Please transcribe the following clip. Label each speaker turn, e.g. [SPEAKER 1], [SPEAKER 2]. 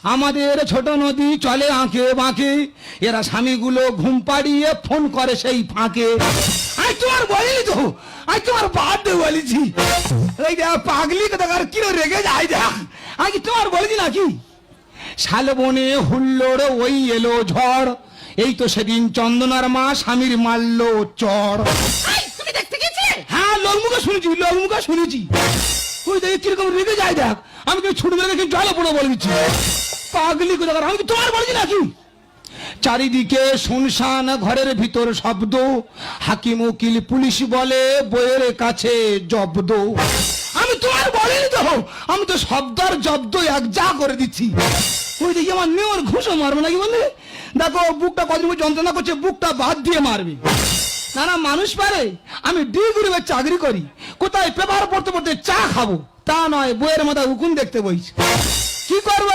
[SPEAKER 1] আমাদের ছোট নদী চলে আঁকে বাঁকে, এরা স্বামীগুলো ঘুম পাড়িয়ে ফোন করে সেই ফাঁকে। আমি তোমার বলিনি তো, আমি তোমার বার্থডে বলেছি। এই দেখ পাগলি কোথাকার কিলো রেগে যায় দেখ, আমি কি তোমার বলেছি নাকি? শালবনে হুল্লোড় ওই এলো ঝড়, এই তো সেদিন চন্দনার মা স্বামীর মারল চড়।
[SPEAKER 2] তুমি দেখতে গেছিলে?
[SPEAKER 1] হ্যাঁ, লোকমুখে শুনেছি। ওই দেখে কিরকম রেগে যায় দেখ, আমি তো ছুটে দেখে জলে পড়ে বলে দিচ্ছি। পাগলি কোথাকার, আমি কি তোমার বলেছি নাকি? চারিদিকে শুনশান, ঘরের ভিতর শব্দ, হাকিম উকিল পুলিশ বলে বইয়ের কাছে জব্দ। আমি তোমার বলিনি তো, আমি তো শব্দ আর জব্দ এক যা করে দিচ্ছি। ওই দেখি আমার মেয়ে ওর ঘুষো মারবে নাকি বলে, দেখো বুকটা কদিন যন্ত্রণা করছে, বুকটা বাদ দিয়ে মারবে। না না, মানুষ পারে? আমি ডি গ্রুপের চাকরি করি, কোথায় পেপার পড়তে পড়তে চা খাবো তা নয়, বইয়ের মাথায় উকুন দেখতে বইছি। কি করবো?